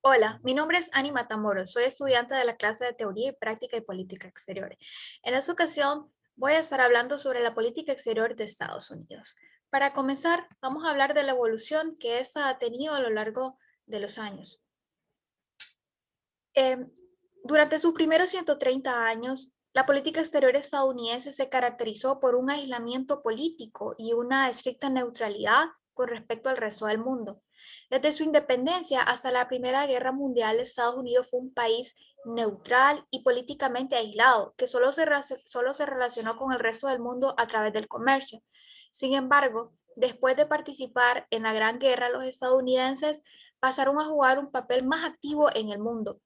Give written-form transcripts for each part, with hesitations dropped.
Hola, mi nombre es Ani Matamoros, soy estudiante de la clase de Teoría y Práctica y Política Exterior. En esta ocasión voy a estar hablando sobre la política exterior de Estados Unidos. Para comenzar, vamos a hablar de la evolución que esta ha tenido a lo largo de los años. Em, Durante sus primeros 130 años, la política exterior estadounidense se caracterizó por un aislamiento político y una estricta neutralidad con respecto al resto del mundo. Desde su independencia hasta la Primera Guerra Mundial, Estados Unidos fue un país neutral y políticamente aislado, que solo se relacionó con el resto del mundo a través del comercio. Sin embargo, después de participar en la Gran Guerra, los estadounidenses pasaron a jugar un papel más activo en el mundo,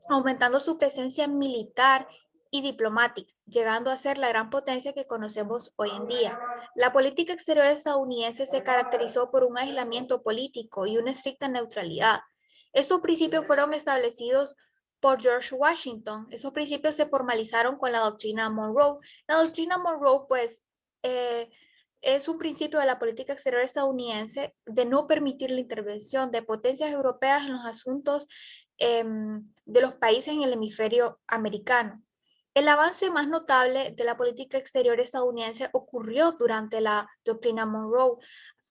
aumentando su presencia militar y diplomática, llegando a ser la gran potencia que conocemos hoy en día. La política exterior estadounidense se caracterizó por un aislamiento político y una estricta neutralidad. Estos principios fueron establecidos por George Washington. Esos principios se formalizaron con la doctrina Monroe. La doctrina Monroe, pues, eh, es un principio de la política exterior estadounidense de no permitir la intervención de potencias europeas en los asuntos de los países en el hemisferio americano. El avance más notable de la política exterior estadounidense ocurrió durante la doctrina Monroe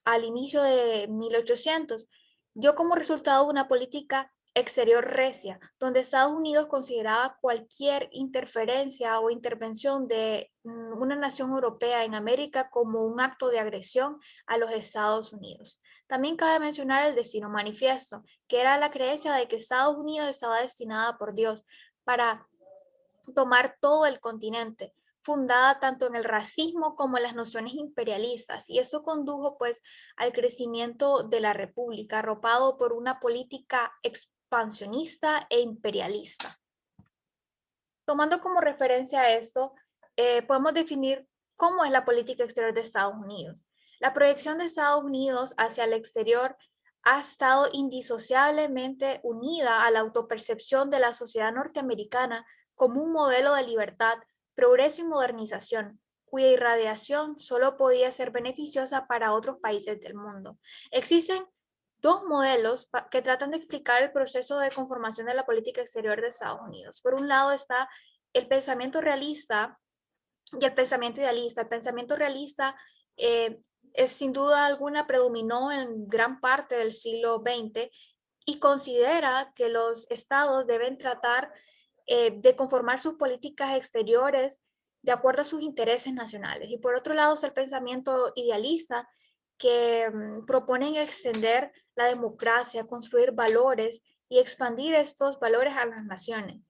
al inicio de 1800. Dio como resultado una política exterior recia, donde Estados Unidos consideraba cualquier interferencia o intervención de una nación europea en América como un acto de agresión a los Estados Unidos. También cabe mencionar el Destino Manifiesto, que era la creencia de que Estados Unidos estaba destinada por Dios para tomar todo el continente, fundada tanto en el racismo como en las nociones imperialistas, y eso condujo pues al crecimiento de la república, arropado por una política expansionista e imperialista. Tomando como referencia esto, podemos definir cómo es la política exterior de Estados Unidos. La proyección de Estados Unidos hacia el exterior ha estado indisociablemente unida a la autopercepción de la sociedad norteamericana como un modelo de libertad, progreso y modernización, cuya irradiación solo podía ser beneficiosa para otros países del mundo. Existen dos modelos que tratan de explicar el proceso de conformación de la política exterior de Estados Unidos. Por un lado está el pensamiento realista y el pensamiento idealista. El pensamiento realista es sin duda alguna predominó en gran parte del siglo XX y considera que los estados deben tratar de conformar sus políticas exteriores de acuerdo a sus intereses nacionales. Y por otro lado está el pensamiento idealista que proponen extender la democracia, construir valores y expandir estos valores a las naciones.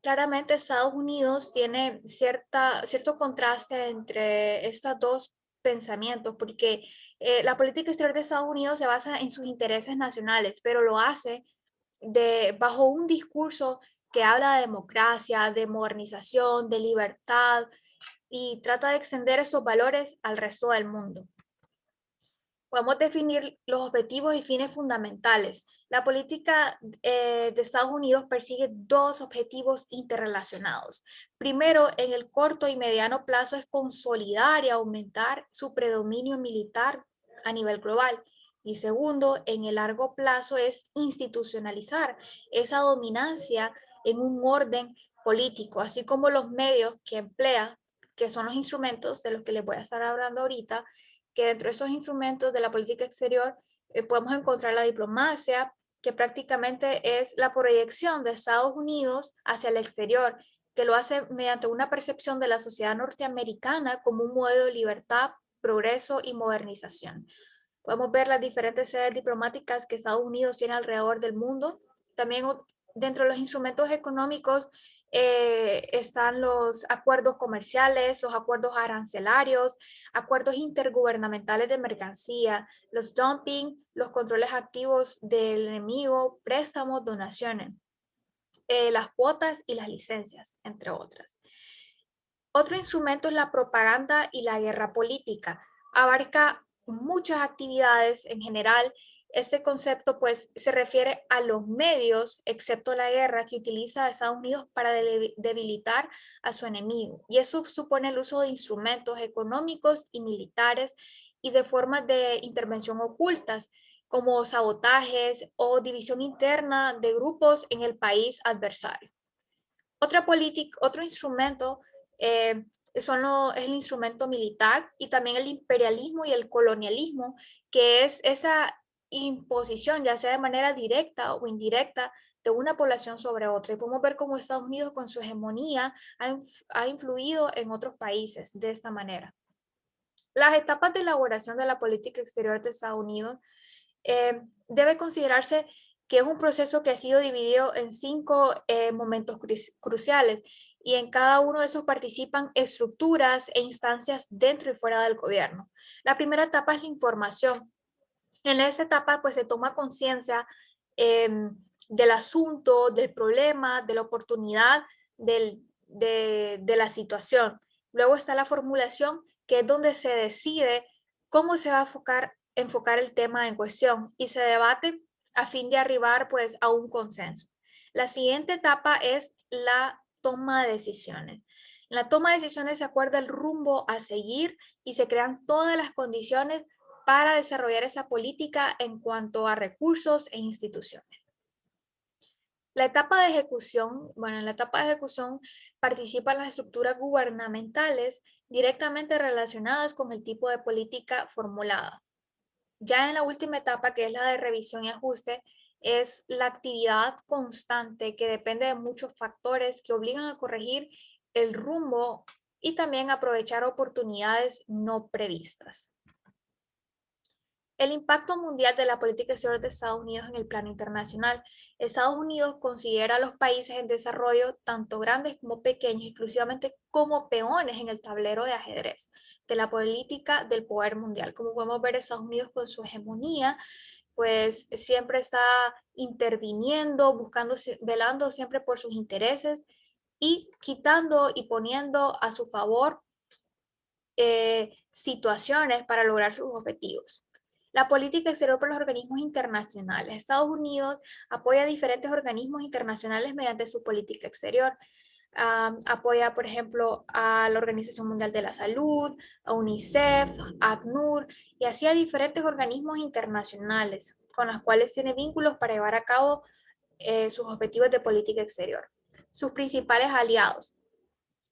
Claramente Estados Unidos tiene cierto contraste entre estos dos pensamientos, porque la política exterior de Estados Unidos se basa en sus intereses nacionales, pero lo hace bajo un discurso que habla de democracia, de modernización, de libertad y trata de extender estos valores al resto del mundo. Podemos definir los objetivos y fines fundamentales. La política de Estados Unidos persigue dos objetivos interrelacionados. Primero, en el corto y mediano plazo es consolidar y aumentar su predominio militar a nivel global. Y segundo, en el largo plazo es institucionalizar esa dominancia en un orden político, así como los medios que emplea, que son los instrumentos de los que les voy a estar hablando ahorita, que dentro de esos instrumentos de la política exterior podemos encontrar la diplomacia, que prácticamente es la proyección de Estados Unidos hacia el exterior, que lo hace mediante una percepción de la sociedad norteamericana como un modelo de libertad, progreso y modernización. Podemos ver las diferentes sedes diplomáticas que Estados Unidos tiene alrededor del mundo. También dentro de los instrumentos económicos están los acuerdos comerciales, los acuerdos arancelarios, acuerdos intergubernamentales de mercancía, los dumping, los controles activos del enemigo, préstamos, donaciones, las cuotas y las licencias, entre otras. Otro instrumento es la propaganda y la guerra política. Abarca muchas actividades en general. Este concepto pues se refiere a los medios, excepto la guerra, que utiliza Estados Unidos para debilitar a su enemigo. Y eso supone el uso de instrumentos económicos y militares y de formas de intervención ocultas, como sabotajes o división interna de grupos en el país adversario. Otro instrumento es el instrumento militar y también el imperialismo y el colonialismo, que es esa imposición, ya sea de manera directa o indirecta, de una población sobre otra. Y podemos ver cómo Estados Unidos con su hegemonía ha influido en otros países de esta manera. Las etapas de elaboración de la política exterior de Estados Unidos debe considerarse que es un proceso que ha sido dividido en 5 momentos cruciales y en cada uno de esos participan estructuras e instancias dentro y fuera del gobierno. La primera etapa es la información. En esta etapa pues se toma conciencia del asunto, del problema, de la oportunidad, de la situación. Luego está la formulación, que es donde se decide cómo se va a enfocar el tema en cuestión y se debate a fin de arribar pues a un consenso. La siguiente etapa es la toma de decisiones. En la toma de decisiones se acuerda el rumbo a seguir y se crean todas las condiciones para desarrollar esa política en cuanto a recursos e instituciones. La etapa de ejecución, bueno, en la etapa de ejecución participan las estructuras gubernamentales directamente relacionadas con el tipo de política formulada. Ya en la última etapa, que es la de revisión y ajuste, es la actividad constante que depende de muchos factores que obligan a corregir el rumbo y también aprovechar oportunidades no previstas. El impacto mundial de la política exterior de Estados Unidos en el plano internacional. Estados Unidos considera a los países en desarrollo, tanto grandes como pequeños, exclusivamente como peones en el tablero de ajedrez de la política del poder mundial. Como podemos ver, Estados Unidos con su hegemonía, pues siempre está interviniendo, buscando, velando siempre por sus intereses y quitando y poniendo a su favor situaciones para lograr sus objetivos. La política exterior por los organismos internacionales. Estados Unidos apoya a diferentes organismos internacionales mediante su política exterior. Apoya, por ejemplo, a la Organización Mundial de la Salud, a UNICEF, a ACNUR y así a diferentes organismos internacionales con los cuales tiene vínculos para llevar a cabo sus objetivos de política exterior. Sus principales aliados.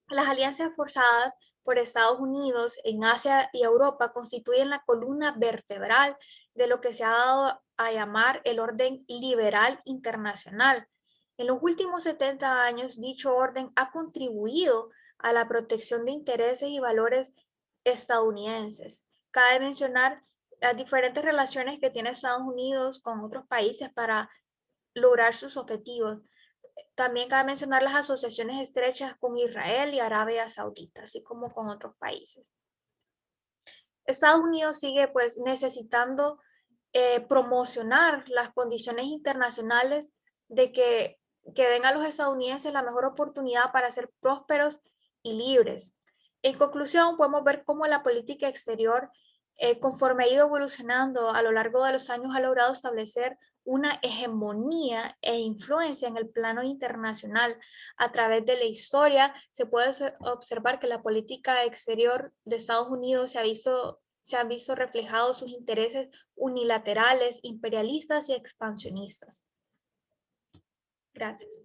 Las alianzas forzadas por Estados Unidos en Asia y Europa constituyen la columna vertebral de lo que se ha dado a llamar el orden liberal internacional. En los últimos 70 años, dicho orden ha contribuido a la protección de intereses y valores estadounidenses. Cabe mencionar las diferentes relaciones que tiene Estados Unidos con otros países para lograr sus objetivos. También cabe mencionar las asociaciones estrechas con Israel y Arabia Saudita, así como con otros países. Estados Unidos sigue pues necesitando promocionar las condiciones internacionales de que den a los estadounidenses la mejor oportunidad para ser prósperos y libres. En conclusión, podemos ver cómo la política exterior, conforme ha ido evolucionando a lo largo de los años, ha logrado establecer una hegemonía e influencia en el plano internacional. A través de la historia se puede observar que la política exterior de Estados Unidos se han visto reflejados sus intereses unilaterales, imperialistas y expansionistas. Gracias.